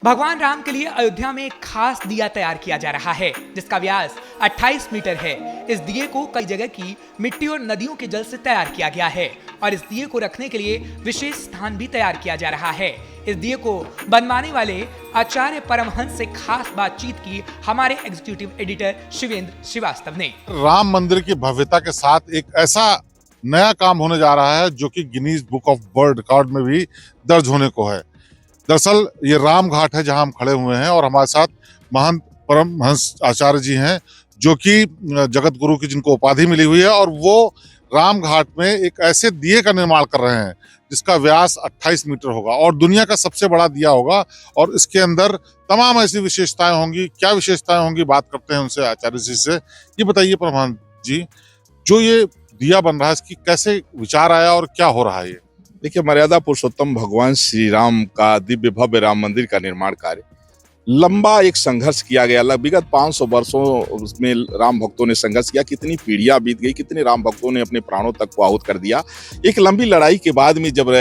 भगवान राम के लिए अयोध्या में एक खास दिया तैयार किया जा रहा है जिसका व्यास 28 मीटर है। इस दिए को कई जगह की मिट्टी और नदियों के जल से तैयार किया गया है और इस दिए को रखने के लिए विशेष स्थान भी तैयार किया जा रहा है। इस दिए को बनवाने वाले आचार्य परमहंस से खास बातचीत की हमारे एग्जीक्यूटिव एडिटर शिवेंद्र श्रीवास्तव ने। राम मंदिर की भव्यता के साथ एक ऐसा नया काम होने जा रहा है जो कि Guinness book of world record में भी दर्ज होने को है। दरअसल ये राम घाट है जहां हम खड़े हुए हैं और हमारे साथ महंत परमहंस आचार्य जी हैं जो कि जगत गुरु की जिनको उपाधि मिली हुई है और वो राम घाट में एक ऐसे दिए का निर्माण कर रहे हैं जिसका व्यास 28 मीटर होगा और दुनिया का सबसे बड़ा दिया होगा और इसके अंदर तमाम ऐसी विशेषताएं होंगी। क्या विशेषताएं होंगी, बात करते हैं उनसे, आचार्य जी से। ये बताइए परमहंस जी, जो ये दिया बन रहा है इसकी कैसे विचार आया और क्या हो रहा है? ये देखिए, मर्यादा पुरुषोत्तम भगवान श्री राम का दिव्य भव्य राम मंदिर का निर्माण कार्य लंबा एक संघर्ष किया गया। विगत 500 वर्षों में राम भक्तों ने संघर्ष किया। कितनी पीढ़ियां बीत गई, कितने राम भक्तों ने अपने प्राणों तक को आहूत कर दिया। एक लंबी लड़ाई के बाद में जब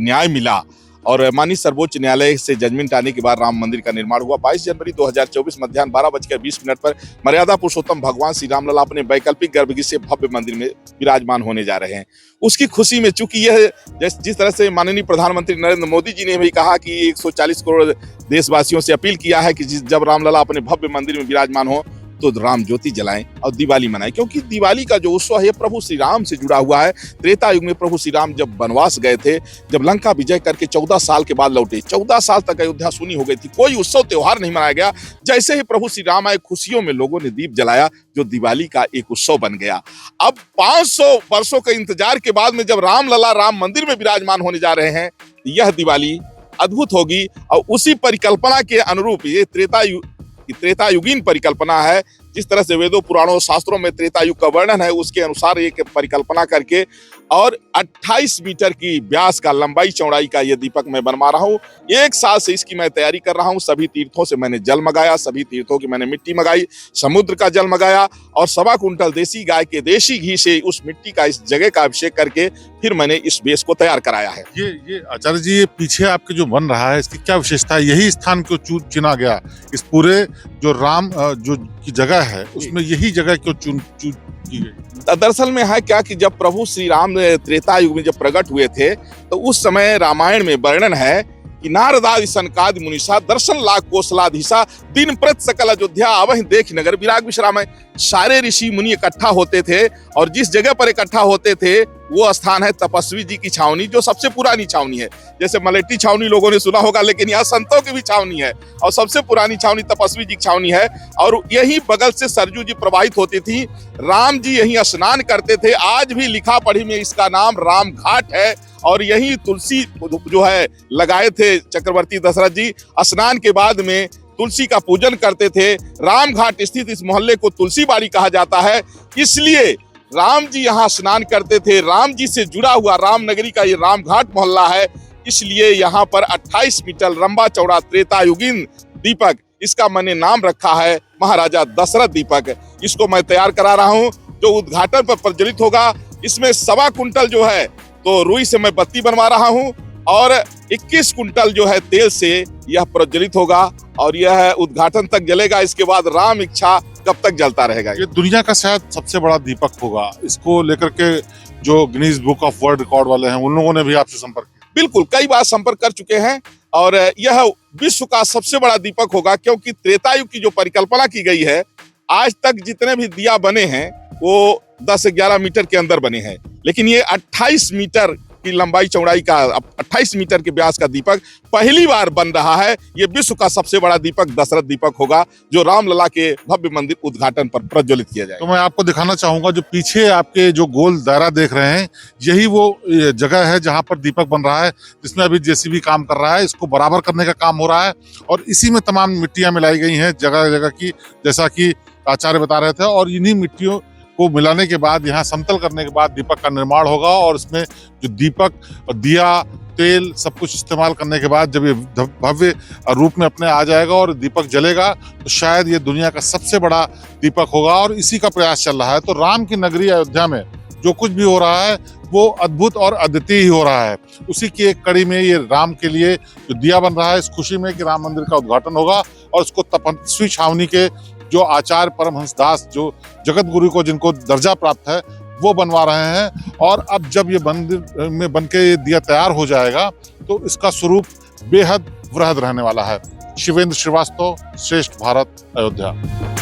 न्याय मिला और माननीय सर्वोच्च न्यायालय से जजमेंट आने के बाद राम मंदिर का निर्माण हुआ। 22 जनवरी 2024 मध्याह्न 12:20 पर मर्यादा पुरुषोत्तम भगवान श्री राम लला अपने वैकल्पिक गर्भगृह से भव्य मंदिर में विराजमान होने जा रहे हैं। उसकी खुशी में चूंकि यह जिस तरह से माननीय प्रधानमंत्री नरेंद्र मोदी जी ने भी कहा कि 140 करोड़ देशवासियों से अपील किया है कि जब रामलला अपने भव्य मंदिर में विराजमान हो तो राम ज्योति जलाएं और दिवाली मनाएं, क्योंकि दिवाली का जो उत्सव है प्रभु श्री राम से जुड़ा हुआ है। त्रेता युग में प्रभु श्री राम जब वनवास गए थे, जब लंका विजय करके 14 साल के बाद लौटे, 14 साल तक अयोध्या सुनी हो गई थी, कोई उत्सव त्योहार नहीं मनाया गया। जैसे ही प्रभु श्री राम आए, खुशियों में लोगों ने दीप जलाया जो दिवाली का एक उत्सव बन गया। अब 500 वर्षों के इंतजार के बाद में जब रामलला राम मंदिर में विराजमान होने जा रहे हैं, यह दिवाली अद्भुत होगी और उसी परिकल्पना के अनुरूप ये त्रेता युगीन परिकल्पना है। जिस तरह से वेदों पुराणों शास्त्रों में त्रेता युग का वर्णन है उसके अनुसार एक परिकल्पना करके और 28 मीटर की व्यास का लंबाई चौड़ाई का ये दीपक मैं बनवा रहा हूँ। 1 साल से इसकी मैं तैयारी कर रहा हूँ। सभी तीर्थों से मैंने जल मंगाया, सभी तीर्थों की मैंने मिट्टी मंगाई, समुद्र का जल मंगाया और 1.25 कुंटल देसी गाय के देसी घी से उस मिट्टी का इस जगह का अभिषेक करके फिर मैंने इस बेस को तैयार कराया है। ये आचार्य जी, ये पीछे आपके जो बन रहा है इसकी क्या विशेषता है? यही स्थान क्यों चुना गया? इस पूरे जो राम जो की जगह है उसमें यही जगह क्यों चुन की गई? दरअसल में है क्या कि जब प्रभु श्री राम त्रेता युग में जब प्रकट हुए थे तो उस समय रामायण में वर्णन है कि नारदादि सनकादि मुनीषा दर्शन लाख कोसलाधीशा दिन प्रत सकल अयोध्या आवहि देख नगर विराग विश्राम। सारे ऋषि मुनि इकट्ठा होते थे और जिस जगह पर इकट्ठा होते थे वो स्थान है तपस्वी जी की छावनी, जो सबसे पुरानी छावनी है। जैसे मलेट्टी छावनी लोगों ने सुना होगा, लेकिन यहाँ संतों की भी छावनी है और सबसे पुरानी छावनी तपस्वी जी की छावनी है। और यही बगल से सरजू जी प्रवाहित होती थी, राम जी यहीं स्नान करते थे। आज भी लिखा पढ़ी में इसका नाम राम घाट है और यही तुलसी जो है लगाए थे चक्रवर्ती दशरथ जी। स्नान के बाद में तुलसी का पूजन करते थे। राम घाट स्थित इस मोहल्ले को तुलसी बाड़ी कहा जाता है, इसलिए राम जी यहाँ स्नान करते थे। राम जी से जुड़ा हुआ राम नगरी का ये राम घाट मोहल्ला है, इसलिए यहाँ पर 28 मीटर लंबा चौड़ा त्रेता युगीन दीपक, इसका मैंने नाम रखा है महाराजा दशरथ दीपक। इसको मैं तैयार करा रहा हूँ जो उद्घाटन पर प्रज्वलित होगा। इसमें 1.25 कुंटल जो है तो रुई से मैं बत्ती बनवा रहा हूँ और 21 कुंटल जो है तेल से यह प्रज्वलित होगा और यह उद्घाटन तक जलेगा। इसके बाद राम इच्छा कब तक जलता रहेगा। ये दुनिया का शायद सबसे बड़ा दीपक होगा। इसको लेकर के जो Guinness book of world record वाले हैं उन लोगों ने भी आपसे संपर्क किया? बिल्कुल, कई बार संपर्क कर चुके हैं और यह विश्व का सबसे बड़ा दीपक होगा, क्योंकि त्रेता युग की जो परिकल्पना की गई है, आज तक जितने भी दिया बने हैं वो 10-11 मीटर के अंदर बने हैं, लेकिन ये 28 मीटर की लंबाई चौड़ाई का 28 मीटर के व्यास का दीपक पहली बार बन रहा है। ये विश्व का सबसे बड़ा दीपक दशरथ दीपक होगा जो रामलला के भव्य मंदिर उद्घाटन पर प्रज्वलित किया जाएगा। तो मैं आपको दिखाना चाहूंगा, जो पीछे आपके जो गोल दायरा देख रहे हैं यही वो जगह है जहां पर दीपक बन रहा है, जिसमें अभी जेसीबी काम कर रहा है। इसको बराबर करने का काम हो रहा है और इसी में तमाम मिट्टियां मिलाई गई हैं जगह जगह की, जैसा कि आचार्य बता रहे थे। और इन्हीं मिट्टियों को मिलाने के बाद यहाँ समतल करने के बाद दीपक का निर्माण होगा और इसमें जो दीपक और दिया तेल सब कुछ इस्तेमाल करने के बाद जब ये भव्य रूप में अपने आ जाएगा और दीपक जलेगा तो शायद ये दुनिया का सबसे बड़ा दीपक होगा और इसी का प्रयास चल रहा है। तो राम की नगरी अयोध्या में जो कुछ भी हो रहा है वो अद्भुत और अद्वितीय ही हो रहा है। उसी की एक कड़ी में ये राम के लिए जो दिया बन रहा है, इस खुशी में कि राम मंदिर का उद्घाटन होगा और उसको तपस्वी छावनी के जो आचार्य परमहंस दास, जो जगत गुरु को जिनको दर्जा प्राप्त है, वो बनवा रहे हैं। और अब जब ये मंदिर में बनके ये दिया तैयार हो जाएगा तो इसका स्वरूप बेहद वृहद रहने वाला है। शिवेंद्र श्रीवास्तव, श्रेष्ठ भारत, अयोध्या।